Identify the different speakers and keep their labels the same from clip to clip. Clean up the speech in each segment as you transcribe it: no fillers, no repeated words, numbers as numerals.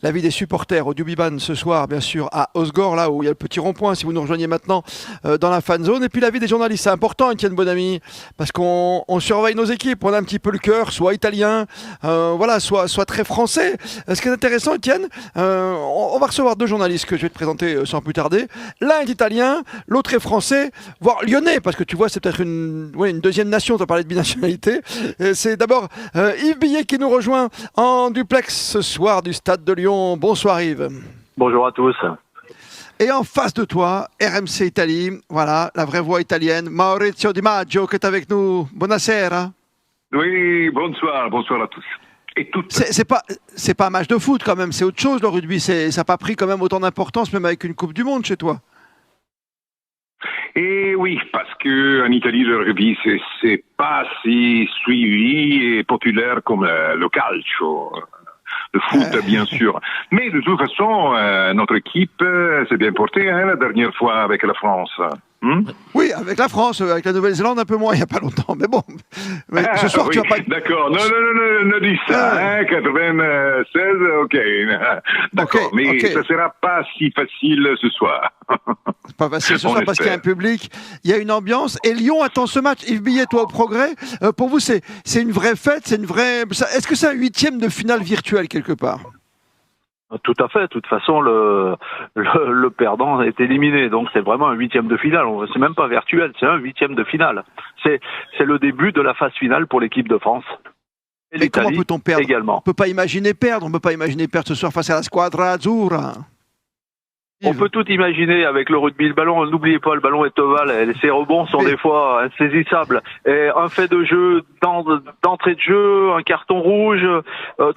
Speaker 1: L'avis des supporters au Dubiban ce soir, bien sûr, à Osgore, là où il y a le petit rond-point, si vous nous rejoignez maintenant dans la fan zone. Et puis l'avis des journalistes, c'est important, Étienne Bonamy, parce qu'on surveille nos équipes, on a un petit peu le cœur, soit italien, voilà, soit très français. Ce qui est intéressant, Étienne, on va recevoir deux journalistes que je vais te présenter sans plus tarder. L'un est italien, l'autre est français, voire lyonnais, parce que tu vois, c'est peut-être une deuxième nation, tu as parlé de binationalité. C'est d'abord Yves Billet qui nous rejoint en duplex ce soir du stade de Lyon. Bonsoir Yves.
Speaker 2: Bonjour à tous.
Speaker 1: Et en face de toi, RMC Italie, voilà, la vraie voix italienne, Maurizio Di Maggio qui est avec nous. Buonasera.
Speaker 3: Oui, bonsoir à tous. Et toutes.
Speaker 1: C'est pas un match de foot quand même, c'est autre chose le rugby, ça n'a pas pris quand même autant d'importance même avec une Coupe du Monde chez toi.
Speaker 3: Et oui, parce que en Italie le rugby c'est pas si suivi et populaire comme le calcio. Le foot, bien sûr. Mais de toute façon, notre équipe s'est bien portée la dernière fois avec la France.
Speaker 1: Oui, avec la France, avec la Nouvelle-Zélande un peu moins, il n'y a pas longtemps. Mais bon, ce soir
Speaker 3: oui,
Speaker 1: tu vas pas...
Speaker 3: D'accord, non, ne dis ça, 96, ok. D'accord,
Speaker 1: okay,
Speaker 3: mais
Speaker 1: okay.
Speaker 3: Ça sera pas si facile ce soir.
Speaker 1: C'est pas facile ce soir parce qu'il y a un public, il y a une ambiance. Et Lyon attend ce match. Yves Billet, toi au Progrès, pour vous c'est une vraie fête, c'est une vraie... Est-ce que c'est un huitième de finale virtuel quelque part ?
Speaker 2: Tout à fait. De toute façon, le perdant est éliminé. Donc, c'est vraiment un huitième de finale. C'est même pas virtuel, c'est un huitième de finale. C'est le début de la phase finale pour l'équipe de France. Et
Speaker 1: mais comment peut-on perdre
Speaker 2: également.
Speaker 1: On peut pas imaginer perdre. On peut pas imaginer perdre ce soir face à la Squadra Azzurra.
Speaker 2: On peut tout imaginer avec le rugby. Le ballon, n'oubliez pas, le ballon est ovale et ses rebonds sont des fois insaisissables. Et un fait de jeu, d'entrée de jeu, un carton rouge,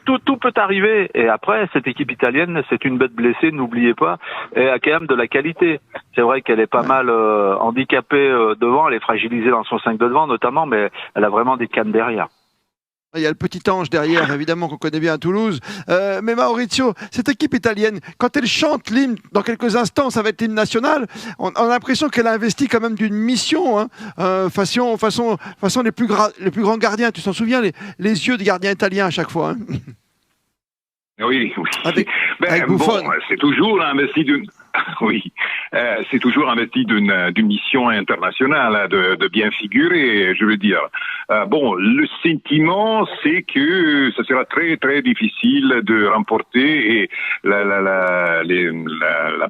Speaker 2: tout peut arriver. Et après, cette équipe italienne, c'est une bête blessée, n'oubliez pas, et a quand même de la qualité. C'est vrai qu'elle est pas mal handicapée devant, elle est fragilisée dans son 5 de devant notamment, mais elle a vraiment des cannes derrière.
Speaker 1: Il y a le petit ange derrière, évidemment, qu'on connaît bien à Toulouse. Mais Maurizio, cette équipe italienne, quand elle chante l'hymne, dans quelques instants, ça va être l'hymne national, on a l'impression qu'elle a investi quand même d'une mission, façon les plus grands gardiens. Tu t'en souviens, les yeux des gardiens italiens à chaque fois. Hein.
Speaker 3: Oui.
Speaker 1: Avec Buffon.
Speaker 3: Bon, c'est toujours investi d'une... Oui, c'est toujours investi d'une mission internationale de bien figurer, je veux dire. Bon, le sentiment, c'est que ça sera très très difficile de remporter la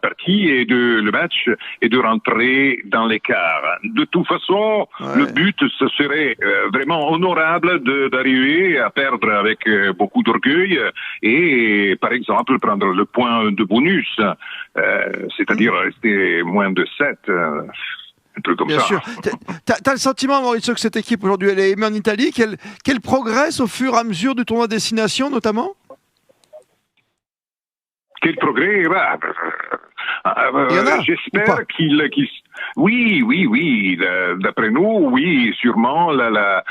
Speaker 3: partie et le match et de rentrer dans l'écart. De toute façon, le but, ce serait vraiment honorable d'arriver à perdre avec beaucoup d'orgueil et, par exemple, prendre le point de bonus. C'est-à-dire rester moins de 7, un truc comme
Speaker 1: bien
Speaker 3: ça.
Speaker 1: Bien sûr. T'as le sentiment, Maurizio, que cette équipe aujourd'hui, elle est aimée en Italie, qu'elle progresse au fur et à mesure du tournoi Destination, notamment ?
Speaker 3: Quel progrès j'espère qu'il... Oui. D'après nous, oui, sûrement la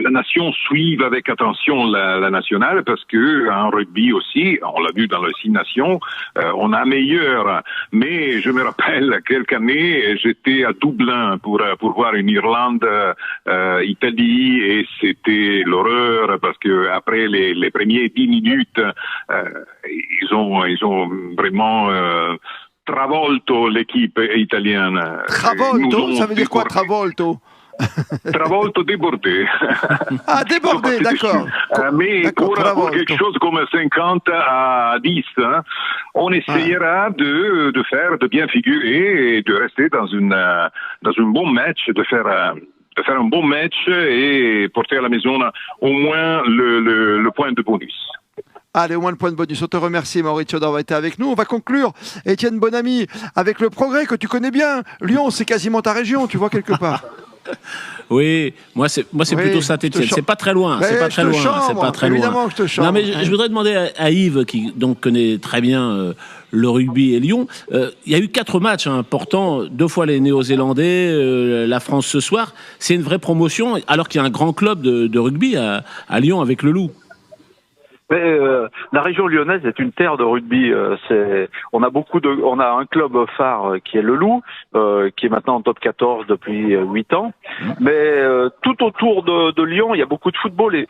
Speaker 3: nation suive avec attention la nationale parce que en rugby aussi, on l'a vu dans les 6 nations, on a meilleur. Mais je me rappelle quelques années, j'étais à Dublin pour voir une Irlande Italie et c'était l'horreur parce que après les premiers 10 minutes, ils ont vraiment travolto l'équipe italienne.
Speaker 1: Travolto, ça veut dire quoi, travolto?
Speaker 3: Travolto, débordé.
Speaker 1: Ah, débordé, d'accord.
Speaker 3: Mais pour quelque chose comme 50-10, on essayera de bien figurer et de rester dans un bon match, de faire un bon match et porter à la maison au moins le point de bonus.
Speaker 1: Allez, au moins le point de bonus. On te remercie, Maurizio, d'avoir été avec nous. On va conclure, Étienne Bonamy, avec le Progrès que tu connais bien. Lyon, c'est quasiment ta région, tu vois, quelque part.
Speaker 4: Oui, moi c'est plutôt Saint-Étienne. C'est pas très loin. C'est pas très loin.
Speaker 1: Évidemment que je te chante.
Speaker 4: Non, mais je voudrais demander à Yves, qui donc connaît très bien le rugby et Lyon. Il y a eu 4 matchs importants, 2 fois les Néo-Zélandais, la France ce soir. C'est une vraie promotion, alors qu'il y a un grand club de rugby à Lyon avec le Loup.
Speaker 2: Mais, la région lyonnaise est une terre de rugby. On a un club phare qui est le Loup, qui est maintenant en top 14 depuis 8 ans. Mais tout autour de Lyon, il y a beaucoup de football,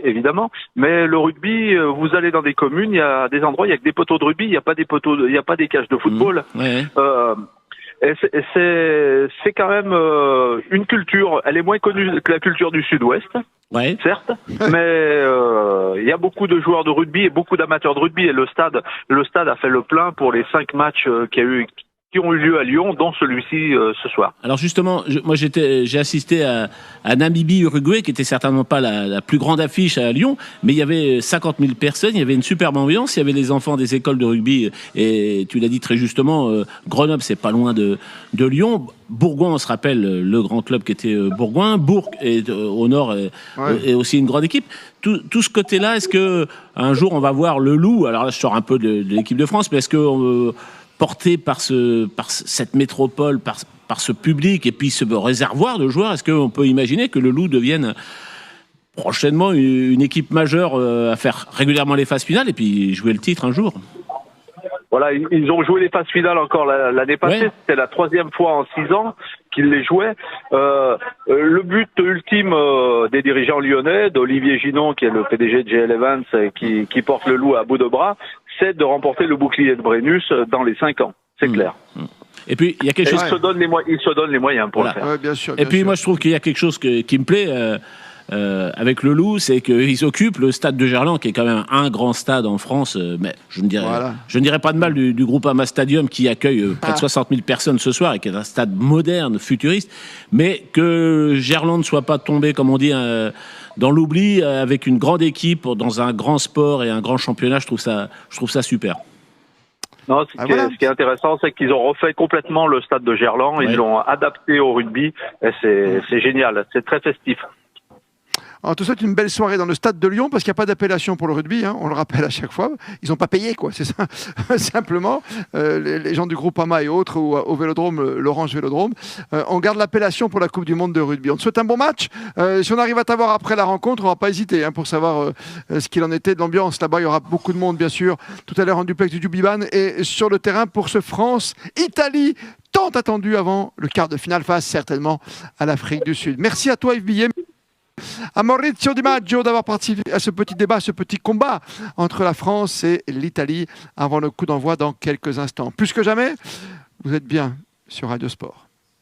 Speaker 2: évidemment. Mais le rugby, vous allez dans des communes, il y a des endroits, il y a que des poteaux de rugby, il n'y a pas des poteaux, il n'y a pas des cages de football.
Speaker 4: Ouais.
Speaker 2: Et c'est quand même une culture. Elle est moins connue que la culture du Sud-Ouest.
Speaker 4: Ouais.
Speaker 2: Certes, mais il y a beaucoup de joueurs de rugby et beaucoup d'amateurs de rugby et le stade a fait le plein pour les 5 matchs qui ont eu lieu à Lyon, dont celui-ci ce soir.
Speaker 4: Alors justement, j'ai assisté à Namibie-Uruguay, qui était certainement pas la plus grande affiche à Lyon, mais il y avait 50 000 personnes, il y avait une superbe ambiance, il y avait les enfants des écoles de rugby, et tu l'as dit très justement, Grenoble, c'est pas loin de Lyon. Bourgoin, on se rappelle, le grand club qui était Bourgoin. Bourg est au nord, est aussi une grande équipe. Tout ce côté-là, est-ce que un jour on va voir le Loup? Alors là, je sors un peu de l'équipe de France, mais est-ce que porté par cette métropole, par ce public et puis ce réservoir de joueurs, est-ce qu'on peut imaginer que le Loup devienne prochainement une équipe majeure à faire régulièrement les phases finales et puis jouer le titre un jour?
Speaker 2: Voilà, ils ont joué les phases finales encore l'année passée. Ouais. C'était la 3e fois en 6 ans qu'ils les jouaient. Le but ultime des dirigeants lyonnais, d'Olivier Ginon, qui est le PDG de GL Evans, qui porte le Loup à bout de bras, c'est de remporter le bouclier de Brennus dans les 5 ans. C'est clair.
Speaker 4: Et puis, il y a quelque chose...
Speaker 2: Ils se donnent les moyens pour le faire.
Speaker 1: Ouais, bien sûr,
Speaker 4: et puis, sûr. Moi, je trouve qu'il y a quelque chose qui me plaît avec le Loup, c'est qu'ils occupent le stade de Gerland, qui est quand même un grand stade en France. Mais je ne dirais pas de mal du Groupama Stadium, qui accueille près de 60 000 personnes ce soir et qui est un stade moderne, futuriste. Mais que Gerland ne soit pas tombé, comme on dit, dans l'oubli, avec une grande équipe, dans un grand sport et un grand championnat, je trouve ça super.
Speaker 2: Non, ce qui est intéressant, c'est qu'ils ont refait complètement le stade de Gerland, ils l'ont adapté au rugby, et c'est génial, c'est très festif.
Speaker 1: Alors, tout ça, c'est une belle soirée dans le stade de Lyon, parce qu'il n'y a pas d'appellation pour le rugby, hein, on le rappelle à chaque fois. Ils n'ont pas payé, quoi, c'est ça, simplement. Les gens du Groupama et autres, ou au Vélodrome, l'Orange Vélodrome, on garde l'appellation pour la Coupe du Monde de rugby. On te souhaite un bon match. Si on arrive à t'avoir après la rencontre, on ne va pas hésiter pour savoir ce qu'il en était de l'ambiance. Là-bas, il y aura beaucoup de monde, bien sûr, tout à l'heure en duplex du Dubiban et sur le terrain pour ce France-Italie, tant attendu avant le quart de finale face certainement à l'Afrique du Sud. Merci à toi, Yves Billet. À Maurizio Di Maggio d'avoir participé à ce petit débat, ce petit combat entre la France et l'Italie avant le coup d'envoi dans quelques instants. Plus que jamais, vous êtes bien sur Radio Sport.